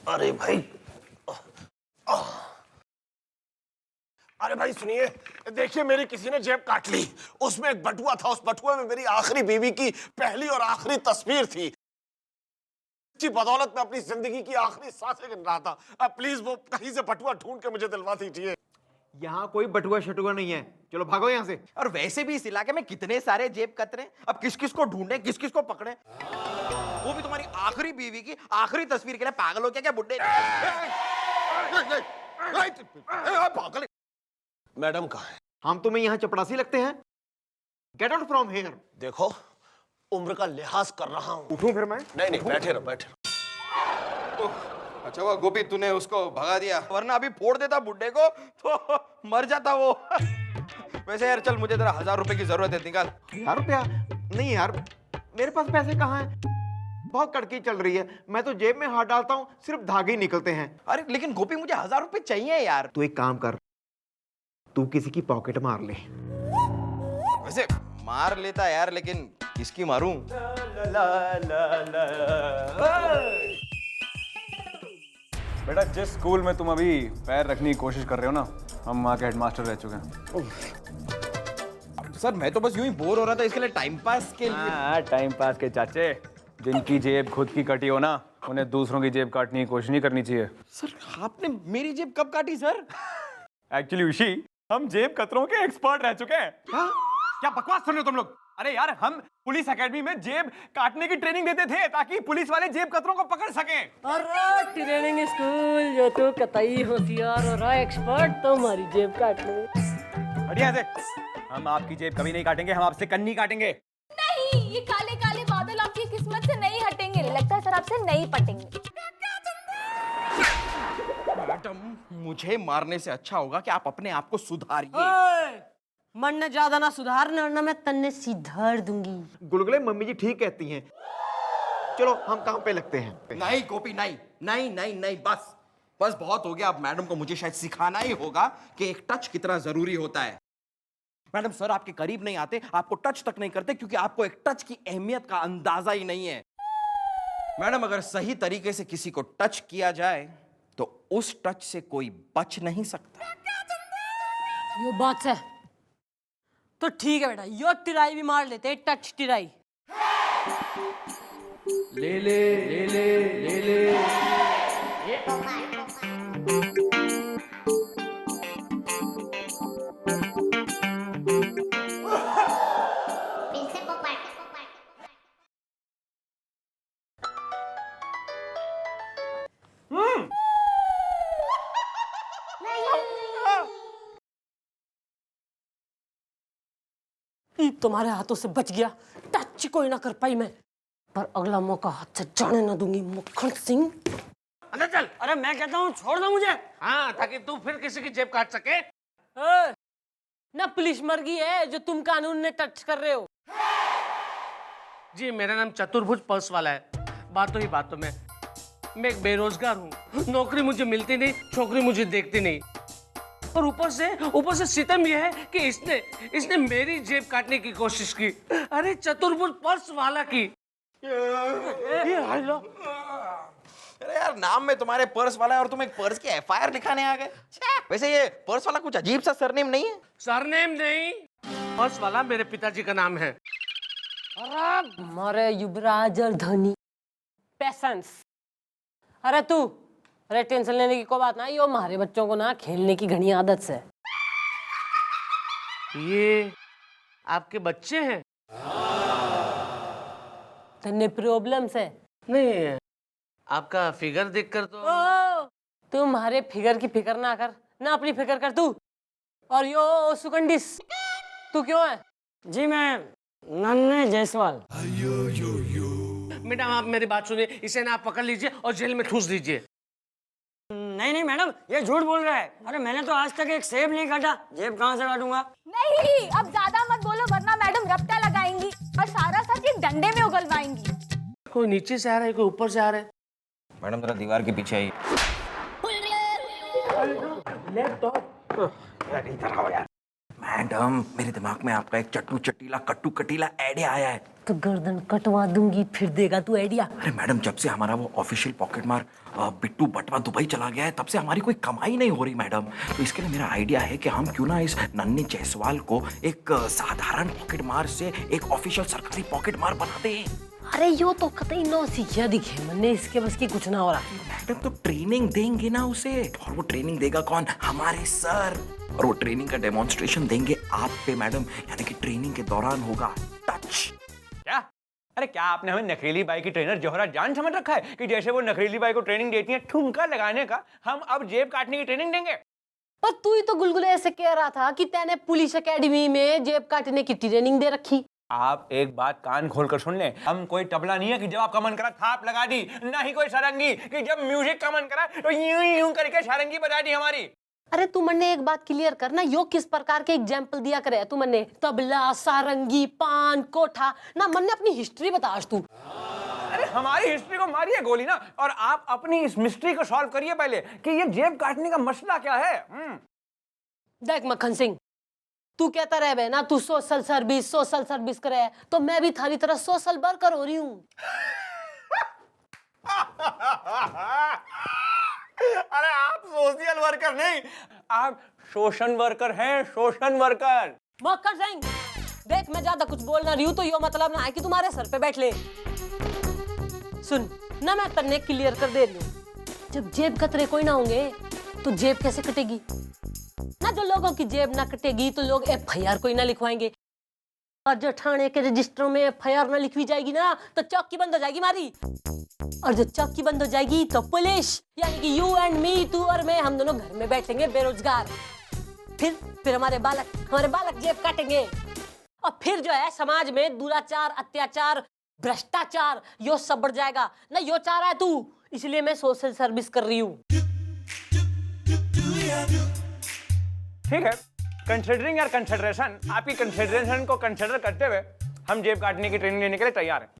अरे भाई, अरे भाई सुनिए, देखिए मेरी किसी ने जेब काट ली। उसमें एक बटुआ था, उस बटुए में मेरी आखिरी बीवी की पहली और आखिरी तस्वीर थी। की बदौलत में अपनी जिंदगी की आखिरी सांसें गिन रहा था। अब प्लीज वो कहीं से बटुआ ढूंढ के मुझे दिलवा दीजिए। यहाँ कोई बटुआ शटुआ नहीं है, चलो भागो यहाँ से। और वैसे भी इस इलाके में कितने सारे जेब कतरे, अब किस किस को ढूंढे, किस किस को पकड़े। वो भी तुम्हारी आखिरी बीवी की आखिरी तस्वीर के लिए पागल हो क्या बुड्ढे? पागल। मैडम कहाँ है? हम तुम्हें यहाँ चपड़ासी लगते हैं? Get out from here. देखो, उम्र का लिहाज कर रहा हूँ। उठूं फिर मैं? नहीं नहीं, बैठे रहो बैठे रहो। अच्छा हुआ गोपी तूने उसको भगा दिया, वरना अभी फोड़ देता बुड्ढे को तो मर जाता वो। वैसे यार चल, मुझे तेरा 1000 रुपए की जरूरत है, निकाल। 1000 रुपया? नहीं यार, मेरे पास पैसे कहाँ हैं? बहुत कड़की चल रही है, मैं तो जेब में हाथ डालता हूँ सिर्फ धागे ही निकलते हैं। अरे लेकिन गोपी मुझे 1000 रुपए चाहिए यार। तू एक काम कर, तू किसी की पॉकेट मार ले। वैसे मार लेता यार, लेकिन किसकी मारूं? बेटा जिस स्कूल में तुम अभी पैर रखने की कोशिश कर रहे हो ना, हम वहाँ के हेडमास्टर रह चुके हैं। सर मैं तो बस यूं ही बोर हो रहा था, इसके लिए टाइम पास के लिए। हाँ, टाइम पास के चाचे। जिनकी जेब खुद की कटी हो ना, उन्हें दूसरों की जेब काटने की कोशिश नहीं करनी चाहिए। सर आपने मेरी जेब कब काटी सर? एक्चुअली ऋषि, हम जेब कतरों के एक्सपर्ट रह चुके हैं। क्या बकवास सुन रहे हो तुम लोग? अरे यार, हम पुलिस एकेडमी में जेब काटने की ट्रेनिंग देते थे ताकि पुलिस वाले जेब कतरों को पकड़ सकें। अरे ट्रेनिंग स्कूल जो तू कतई होशियार हो रहा एक्सपर्ट, तो हमारी जेब काटने में। बढ़िया से, हम आपकी जेब कभी नहीं काटेंगे, हम आपसे कन्नी काटेंगे। नहीं, ये काले काले बादल आपकी किस्मत से नहीं हटेंगे। लगता है सर आपसे नहीं पटेंगे। मैडम, मुझे मारने से अच्छा होगा कि आप अपने आप को सुधारिए। मरना ज्यादा ना सुधारना, वरना मैं तन्ने सीधार दूंगी। गुलगुले मम्मी जी ठीक कहती हैं। चलो हम काम पे लगते हैं। नहीं गोपी, नहीं नहीं नहीं नहीं, बस बस बहुत हो गया। अब मैडम को मुझे शायद सिखाना ही होगा कि एक टच कितना जरूरी होता है। मैडम सर आपके करीब नहीं आते, आपको टच तक नहीं करते, क्योंकि आपको एक टच की अहमियत का अंदाजा ही नहीं है। मैडम अगर सही तरीके से किसी को टच किया जाए तो उस टच से कोई बच नहीं सकता। यो बात है तो ठीक है बेटा, यो टिराई भी मार लेते, टच टिराई। ले ले ले ले ले ले। तुम्हारे हाथों से बच गया, टच कोई ना कर पाई मैं, पर अगला मौका हाथ से जाने ना दूंगी मक्खन सिंह। अंदर चल। अरे मैं कहता हूँ छोड़ दो मुझे। हाँ, ताकि तू फिर किसी की जेब काट सके। ना पुलिस मर गई है जो तुम कानून ने टच कर रहे हो। जी मेरा नाम चतुर्भुज पर्स वाला है। बातों ही बातों में मैं एक बेरोजगार हूँ, नौकरी मुझे मिलती नहीं, छोकरी मुझे देखती नहीं, और ऊपर से सितम यह है कि इसने मेरी जेब काटने की कोशिश की। अरे चतुर्भुज पर्स वाला की। ये हाल लो। अरे यार, नाम में तुम्हारे पर्स वाला है और तुम एक पर्स की एफआईआर लिखाने आ गए। वैसे ये पर्स वाला कुछ अजीब सा सरनेम नहीं है? सरनेम नहीं, पर्स वाला मेरे पिताजी का नाम है। अरे हमारे युवराज और धोनी पेशेंस। अरे तू, अरे टेंशन लेने की कोई बात ना, यो हमारे बच्चों को ना खेलने की घनी आदत से। ये आपके बच्चे हैं? तन्ने प्रॉब्लम से नहीं, आपका फिगर देखकर तो। तू हमारे फिगर की फिक्र ना कर, ना अपनी फिक्र कर तू। और यो सुकंडिस, तू क्यों है? जी मैं नन्हे जायसवाल। मैडम आप मेरी बात सुनिए, इसे ना आप पकड़ लीजिए और जेल में ठूस दीजिए। नहीं नहीं मैडम, ये झूठ बोल रहा है। अरे मैंने तो आज तक एक सेब नहीं काटा, जेब कहाँ से काटूंगा? नहीं, अब ज्यादा मत बोलो वरना मैडम रपटा लगाएंगी और सारा सच एक डंडे में उगलवाएंगी। कोई नीचे से आ रहा है, कोई ऊपर से आ रहा है। मैडम जरा दीवार के पीछे आई। मैडम मेरे दिमाग में आपका एक चट्टू चटीला कट्टू कटीला आइडिया आया है, तो गर्दन कटवा दूंगी, फिर देगा तू आइडिया। अरे मैडम, जब से हमारा वो ऑफिशियल पॉकेट मार बिट्टू बटवा दुबई चला गया है, तब से हमारी कोई कमाई नहीं हो रही मैडम। तो इसके लिए मेरा आइडिया है कि हम क्यों ना इस नन्हे जायसवाल को एक साधारण पॉकेट मार से एक ऑफिशियल सरकारी पॉकेट मार बना दें। अरे यो तो कतई नौ सीखिया दिखे, मन्ने इसके बस की कुछ ना हो रहा। मैडम तो ट्रेनिंग देंगे ना उसे, और वो ट्रेनिंग देगा कौन? हमारे सर। और वो ट्रेनिंग का डेमोन्स्ट्रेशन देंगे आप पे मैडम, यानी कि ट्रेनिंग के दौरान होगा टच। क्या? अरे क्या आपने हमें नखरेली बाई की ट्रेनर जोहरा जान समझ रखा है कि जैसे वो नखरेली बाई को ट्रेनिंग देती है ठुमका लगाने का, हम अब जेब काटने की ट्रेनिंग देंगे? पर तू ही तो गुलगुले ऐसे कह रहा था कि तैने पुलिस एकेडमी में जेब काटने की ट्रेनिंग दे रखी। आप एक बात कान खोलकर सुन ले, हम कोई तबला नहीं है कि जब आपका मन करा थाप लगा दी, ना ही कोई सारंगी कि जब म्यूजिक का मन करा तो यूं यूं करके सारंगी बजा दी हमारी। अरे तू मन्ने एक बात क्लियर करना, यो किस प्रकार के एग्जाम्पल दिया करे तू मन्ने? तबला, सारंगी, पान, कोठा ना, मन्ने अपनी हिस्ट्री बता आज तू। अरे हमारी हिस्ट्री को मारिए गोली ना, और आप अपनी इस मिस्ट्री को सॉल्व करिए पहले कि ये जेब काटने का मसला क्या है। देख मक्खन सिंह, तू कहता रहे बे ना तू सोशल सर्विस करे, तो मैं भी थारी तरह सोशल वर्कर हो रही हूँ। अरे आप सोशल वर्कर नहीं, आप शोषण वर्कर हैं, शोषण वर्कर। मक्खन सिंह देख, मैं ज्यादा कुछ बोल ना रही हूँ तो यो मतलब ना है कि तुम्हारे सर पे बैठ ले। सुन ना, मैं तन्ने क्लियर कर दे रही हूँ, जब जेब कतरे कोई ना होंगे तो जेब कैसे कटेगी ना? जो लोगों की जेब ना कटेगी तो लोग FIR कोई ना लिखवाएंगे, और जो थाने के रजिस्टरों में FIR ना लिखवी जाएगी ना तो चौकी बंद हो जाएगी मारी, और जो चौकी बंद हो जाएगी तो पुलिस, यानी कि यू एंड मी, तू और मैं, हम दोनों घर में बैठेंगे बेरोजगार। फिर हमारे बालक जेब काटेंगे, और फिर जो है समाज में दुराचार, अत्याचार, भ्रष्टाचार यो सब बढ़ जाएगा ना। यो चाह रहा है तू, इसलिए मैं सोशल सर्विस कर रही हूँ। ठीक है, कंसिडरिंग योर कंसिडरेशन, आपकी कंसिडरेशन को कंसिडर करते हुए हम जेब काटने की ट्रेनिंग लेने के लिए तैयार हैं।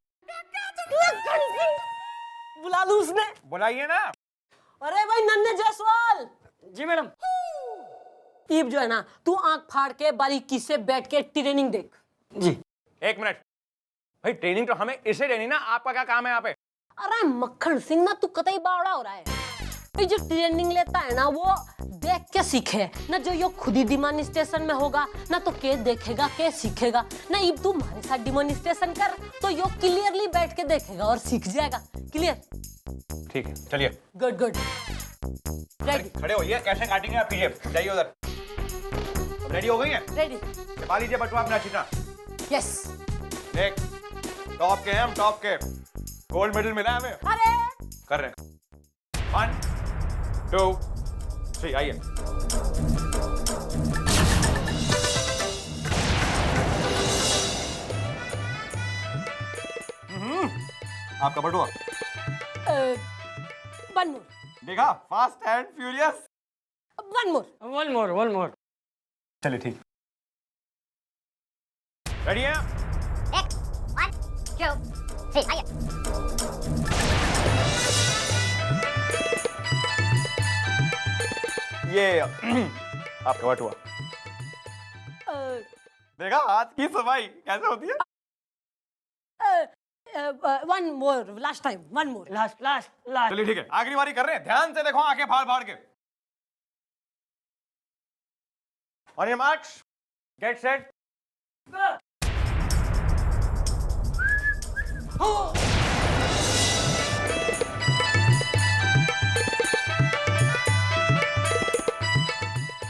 बुला लूं उसने? बुलाइए ना। अरे भाई नन्हे जायसवाल। जी मैडम। ईब जो है ना, तू आंख फाड़ के बारीकी से बैठ के ट्रेनिंग देख। जी। एक मिनट भाई, ट्रेनिंग तो हमें इसे देनी ना, आपका क्या काम है यहाँ पे? अरे मक्खन सिंह ना, तू कतई बावड़ा हो रहा है। जो ट्रेनिंग लेता है ना वो देख के सीखे ना, जो यो खुद ही डिमॉन्स्ट्रेशन में होगा ना तो के देखेगा के सीखेगा ना। इब तू हमारे साथ डिमॉन्स्ट्रेशन कर तो यो क्लियरली बैठ के देखेगा और सीख जाएगा। क्लियर? ठीक है, चलिए। Good good. रेडी? खड़े होइए, कैसे काटेंगे आपकी जेब? जाइए उधर। रेडी हो गई हैं? रेडी। दबा लीजिए बटुआ अपना चिकना। यस। देख, टॉप के हैं हम, टॉप के। गोल्ड मेडल मिला है हमें। अरे कर रहे हैं। 1 2 3, आइए। आपका बटुआ। 1 मोर। देखा, फास्ट एंड फ्यूरियस। 1 मोर। 1 मोर। चलिए ठीक। रेडी है? 1 2 3 आइए। ये आपका बटुआ। देखा हाथ की सफाई कैसे होती है? 1 मोर, लास्ट टाइम 1 मोर। लास्ट। चलिए ठीक है, आखिरी बारी कर रहे हैं, ध्यान से देखो, आंखें फाड़ फाड़ के। On your marks, get set.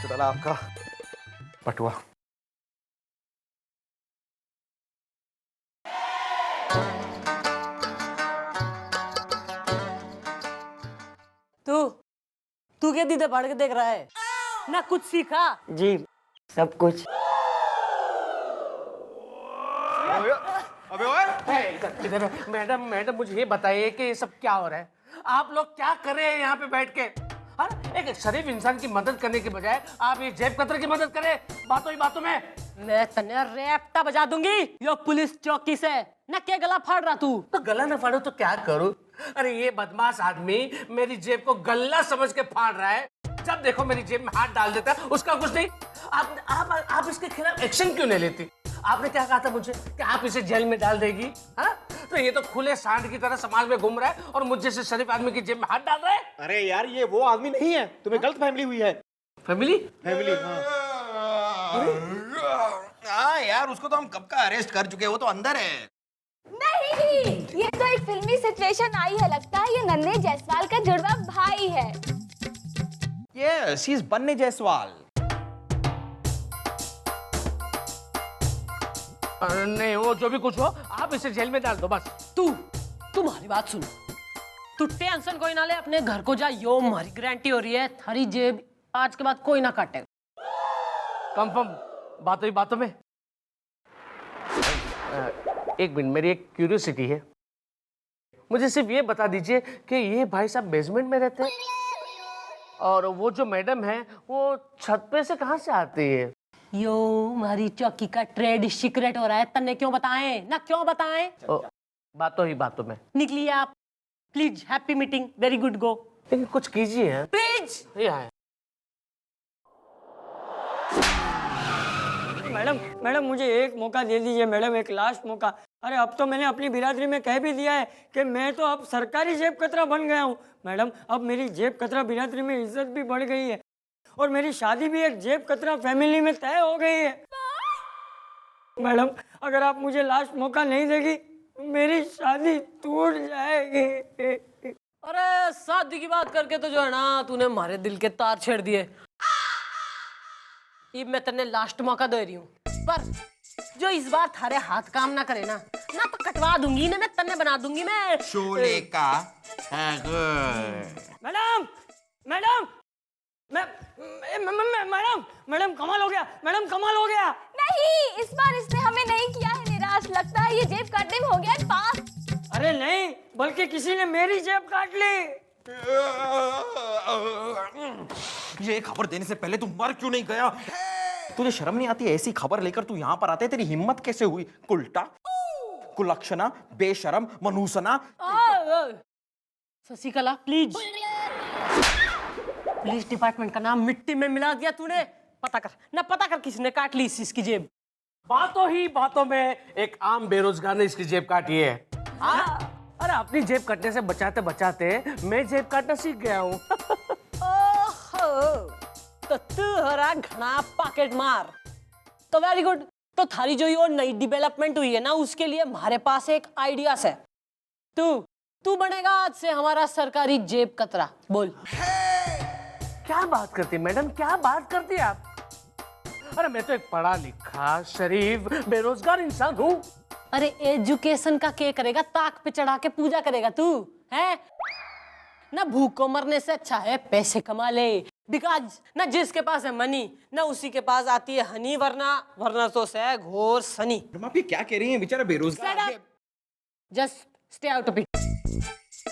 चला आपका बटुआ। तू क्या दीदे पढ़ के देख रहा है ना? कुछ सीखा? जी, सब कुछ। अबे ओए, मैडम मुझे ये बताइए कि ये सब क्या हो रहा है? आप लोग क्या कर रहे हैं यहाँ पे बैठ के? एक शरीफ इंसान की मदद करने के बजाय आप ये जेब कतरे की मदद करें बातों ही बातों में। मैं तन्ने रैप्टा बजा दूंगी यो पुलिस चौकी से ना। क्या गला फाड़ रहा तू? तो गला ना फाड़ो तो क्या करूं? अरे ये बदमाश आदमी मेरी जेब को गल्ला समझ के फाड़ रहा है। जब देखो मेरी जेब में हाथ डाल देता है, उसका कुछ नहीं। आप इसके खिलाफ एक्शन क्यों नहीं लेती? आपने क्या कहा था मुझे कि आप इसे जेल में डाल देगी? हाँ, तो ये तो खुले सांड की तरह समाज में घूम रहा है और मुझ जैसे शरीफ आदमी की जेब में हाथ डाल रहा है। अरे यार ये वो आदमी नहीं है, तुम्हें गलत फैमिली हुई है। फैमिली हाँ यार, उसको तो हम कब का अरेस्ट कर चुके हैं, वो तो अंदर है। नहीं, ये तो एक फिल्मी सिचुएशन आई है, लगता है ये नन्हे जायसवाल का जुड़वा भाई है। यस, ही इज बन्ने जायसवाल। नहीं, वो जो भी कुछ हो, आप इसे जेल में डाल दो बस। तुम्हारी बात सुन, तू टेंशन कोई ना ले, अपने घर को जा, यो हमारी गारंटी हो रही है, थारी जेब आज के बाद कोई ना काटे। कंफर्म? बातों ही बातों में। एक मिनट, मेरी एक क्यूरियोसिटी है, मुझे सिर्फ ये बता दीजिए कि ये भाई साहब बेसमेंट में रहते हैं और वो जो मैडम है वो छत पे से कहाँ से आती है? यो हमारी चौकी का ट्रेड सीक्रेट हो रहा है, तन्ने क्यों बताएं ना, क्यों बताएं? बातों ही बातों में। निकलिए आप please, happy meeting, very good, go लेकिन कुछ कीजिए प्लीज। मैडम मुझे एक मौका दे दीजिए मैडम, एक लास्ट मौका। अरे अब तो मैंने अपनी बिरादरी में कह भी दिया है कि मैं तो अब सरकारी जेब कतरा बन गया हूँ मैडम। अब मेरी जेब कतरा बिरादरी में इज्जत भी बढ़ गई है और मेरी शादी भी एक जेब कतरा फैमिली में तय हो गई है। मैडम अगर आप मुझे लास्ट मौका नहीं देगी मेरी शादी टूट जाएगी। अरे शादी की बात करके तो जो है ना, तूने हमारे दिल के तार छेड़ दिए। ये मैं तेने लास्ट मौका दे रही हूँ, पर जो इस बार थारे हाथ काम ना करे ना तो कटवा दूंगी ना, मैं तन्ने बना दूंगी मैं। शोले का मैडम मैडम मैडम मैडम कमाल हो गया, मैडम कमाल हो गया। नहीं, इस बार इसने हमें नहीं किया है निराश, लगता है ये जेब काटने में हो गया है पास। अरे नहीं, बल्कि किसी ने मेरी जेब काट ली। ये खबर देने से पहले तू मर क्यों नहीं गया? तुझे शर्म नहीं आती? ऐसी खबर लेकर तू यहाँ पर आते, तेरी हिम्मत कैसे हुई? कुलटा, कुलक्षणा, बेशरम, मनुसना। शशिकला प्लीज, पुलिस डिपार्टमेंट का नाम मिट्टी में मिला दिया तूने। पता कर किसने काट ली इसकी जेब। बातों ही बातों में एक आम बेरोजगार ने इसकी जेब काटी है। अरे अपनी जेब कटने से बचाते बचाते मैं जेब काटना सीख गया हूँ। तो तू हरा घना पॉकेट मार, तो वेरी गुड। तो थारी जो ये नई डेवलपमेंट हुई है ना, उसके लिए हमारे पास एक आइडिया है। तू बनेगा आज से हमारा सरकारी जेब कतरा। बोल। क्या बात करती मैडम, क्या बात करती आप? अरे मैं तो एक पढ़ा लिखा शरीफ बेरोजगार इंसान हूँ। अरे एजुकेशन का क्या करेगा, ताक पे चढ़ा के पूजा करेगा तू है ना? भूख को मरने से अच्छा है पैसे कमा ले, बिकॉज ना जिसके पास है मनी ना उसी के पास आती है हनी, वरना तो से घोर सनी। आप ये क्या कह रही हैं? बेचारा बेरोजगार। Just stay out of it.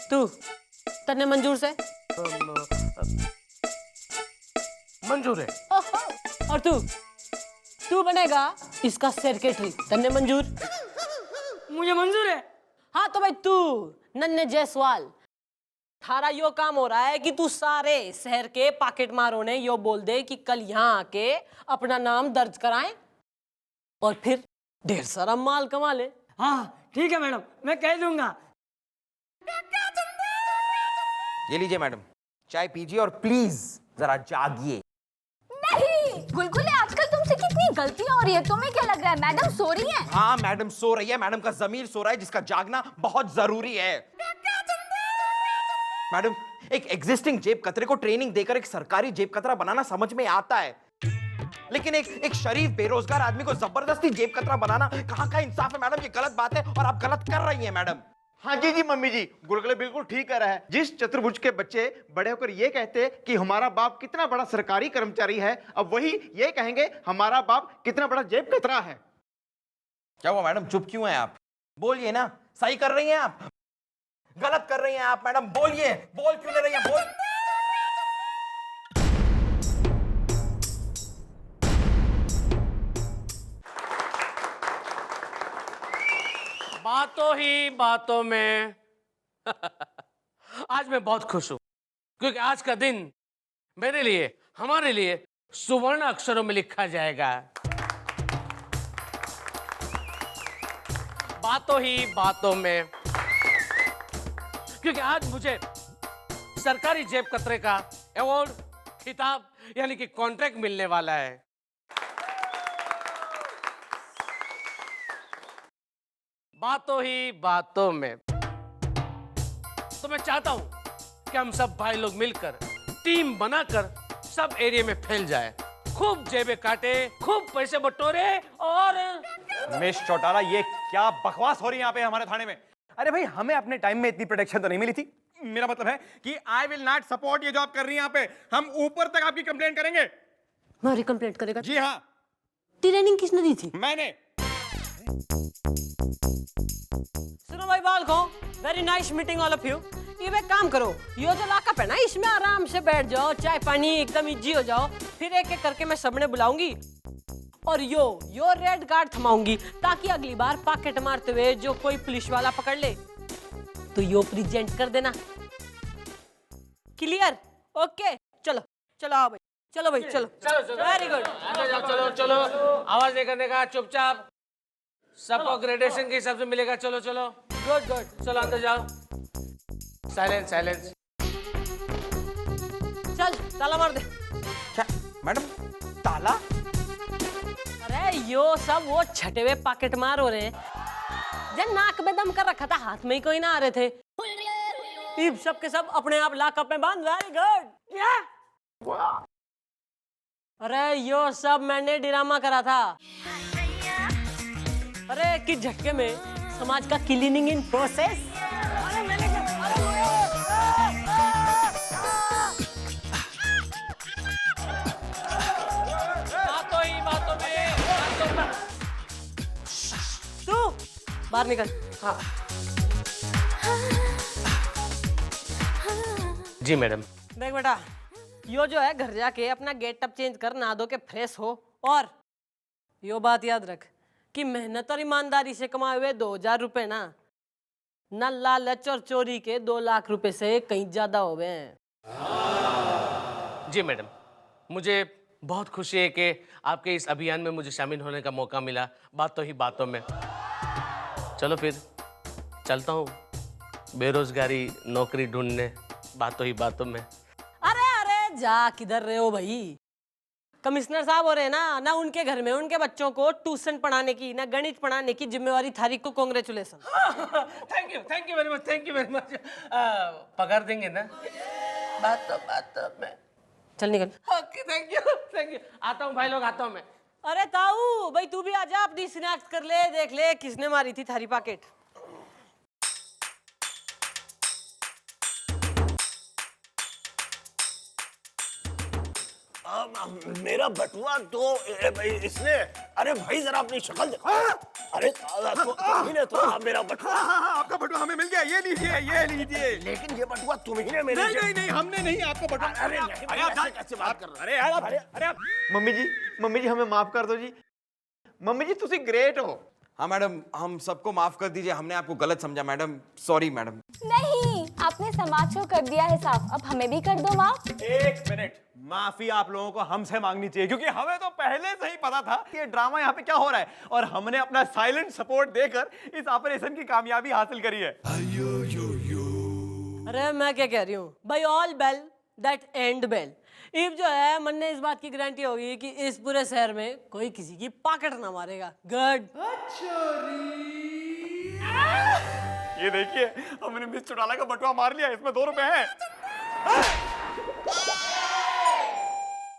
तू तन्ने मंजूर से? मंजूर है। और तू बनेगा इसका सेक्रेटरी। तन्ने मंजूर? मुझे मंजूर है। हाँ तो भाई तू नन्हे जायसवाल, थारा यो काम हो रहा है कि तू सारे शहर के पॉकेट मारों ने यो बोल दे कि कल यहाँ आके अपना नाम दर्ज कराएं और फिर ढेर सारा माल कमा ले। हाँ ठीक है मैडम, मैं कह दूंगा। ये लीजिए मैडम, चाय पीजिए और प्लीज जरा जागिए। नहीं गुलगुले, आजकल तुमसे कितनी गलतियां हो रही है, तुम्हें क्या लग रहा है मैडम सो रही हैं? हाँ मैडम सो रही है, मैडम का जमीर सो रहा है जिसका जागना बहुत जरूरी है। मैडम एक एग्जिस्टिंग जेब कतरे को ट्रेनिंग देकर एक सरकारी जेब कतरा बनाना समझ में आता है, लेकिन एक शरीफ बेरोजगार आदमी को जबरदस्ती जेब कतरा बनाना कहाँ का इंसाफ है मैडम? ये गलत बात है और आप गलत कर रही हैं मैडम। हाँ जी मम्मी जी, गुलगुले बिल्कुल ठीक कह रहा है। जिस चतुर्भुज के बच्चे बड़े होकर ये कहते कि हमारा बाप कितना बड़ा सरकारी कर्मचारी है, अब वही ये कहेंगे हमारा बाप कितना बड़ा जेब कतरा है। क्या हुआ मैडम, चुप क्यों हैं आप? बोलिए ना, सही कर रही हैं आप? गलत कर रही हैं आप मैडम? बोलिए, बोल क्यों नहीं रही हैं? बोल। बातों ही बातों में आज मैं बहुत खुश हूं क्योंकि आज का दिन मेरे लिए, हमारे लिए सुवर्ण अक्षरों में लिखा जाएगा। बातों ही बातों में, क्योंकि आज मुझे सरकारी जेब कतरे का अवार्ड, खिताब यानी कि कॉन्ट्रैक्ट मिलने वाला है। बातों ही बातों में तो मैं चाहता हूं कि हम सब भाई लोग मिलकर टीम बनाकर सब एरिया में फैल जाए, खूब जेबें काटे, खूब पैसे बटोरे और मिस चौटाला, ये क्या बकवास हो रही है यहाँ पे हमारे थाने में? अरे भाई, हमें अपने टाइम में इतनी प्रोटेक्शन तो नहीं मिली थी। मेरा मतलब है कि आई विल नॉट सपोर्ट ये जो आप कर रही हैं यहाँ पे। हम ऊपर तक आपकी कंप्लेंट करेंगे। हमारी कंप्लेंट करेगा? जी हाँ। ट्रेनिंग किसने दी थी? मैंने। सुनो भाई बालको, very nice meeting all of you. ये एक काम करो, यो जो लॉकअप है ना, इसमें आराम से बैठ जाओ, चाय पानी एकदम इजी हो जाओ। फिर एक एक करके मैं सबने बुलाऊंगी और यो रेड कार्ड थमाऊंगी, ताकि अगली बार पॉकेट मारते हुए जो कोई पुलिस वाला पकड़ ले तो यो प्रेजेंट कर देना। क्लियर? ओके, चलो चलो आओ भाई, चलो भाई, चलो चलो वेरी गुड। अंदर जाओ, चलो चलो, आवाज नहीं करने का, चुपचाप, सबको ग्रेडेशन के हिसाब से मिलेगा। चलो चलो, गुड गुड, चलो अंदर जाओ, साइलेंस साइलेंस। चल ताला मार दे। क्या मैडम, ताला? अरे यो सब वो छटे हुए पॉकेट मार हो रहे हैं, जब नाक में दम कर रखा था, हाथ में ही कोई ना आ रहे थे। इब सब के सब अपने आप लॉकअप में बंद। Very good. अरे यो सब मैंने ड्रामा करा था। अरे कि झटके में समाज का क्लीनिंग इन प्रोसेस। बातों ही बातों में, तू बाहर निकल। हाँ जी मैडम। देख बेटा, यो जो है घर जाके अपना गेटअप चेंज कर, नहा धो के फ्रेश हो, और यो बात याद रख कि मेहनत और ईमानदारी से कमाए हुए 2000 रुपए ना लालच और चोरी के 2 लाख रुपए से कहीं ज्यादा हो गए हैं। जी मैडम, मुझे बहुत खुशी है कि आपके इस अभियान में मुझे शामिल होने का मौका मिला। बातों ही बातों में, चलो फिर चलता हूँ बेरोजगारी नौकरी ढूंढने, बातों ही बातों में। अरे अरे जा किधर रहे हो भाई? कमिश्नर साहब हो रहे हैं ना उनके घर में उनके बच्चों को ट्यूशन पढ़ाने की, ना गणित पढ़ाने की जिम्मेवारी थारी को। Congratulation. Thank you very much, thank you very much. पगार देंगे ना? बातों में। चल निकल। Okay, thank you. आता हूँ भाई लोग, आता हूँ मैं। अरे ताऊ भाई, तू भी आजा, अपनी शिनाख्त कर ले, देख ले किसने मारी थी थारी पॉकेट। मेरा बटुआ तो इसने, अरे भाई जरा अपनी शक्ल दिखा। अरे तुम्ही तो मेरा बटुआ। आपका बटुआ हमें मिल गया, ये लीजिए। लेकिन ये बटुआ तुम ही ने मेरे नहीं, हमने नहीं, आपका बटुआ। अरे नहीं, आप कैसे बात कर रहे हो? अरे यार, अरे आप मम्मी जी हमें माफ कर दो जी। मम्मी जी तुसी ग्रेट हो। हाँ मैडम, हम सबको माफ कर दीजिए, हमने आपको गलत समझा मैडम, सॉरी मैडम। नहीं, आपने समाज को कर दिया है साफ, अब हमें भी कर दो माफ। एक मिनट, माफी आप लोगों को हमसे मांगनी चाहिए, क्योंकि हमें तो पहले से ही पता था कि ये ड्रामा यहाँ पे क्या हो रहा है, और हमने अपना साइलेंट सपोर्ट देकर इस ऑपरेशन की कामयाबी हासिल करी है। अरे मैं क्या कह रही हूँ भाई, all well that end well. इब जो है मन ने इस बात की गारंटी होगी कि इस पूरे शहर में कोई किसी की पॉकेट ना मारेगा। गुड। ये देखिए, हमने मिस चौटाला का बटुआ मार लिया, इसमें 2 रुपए हैं।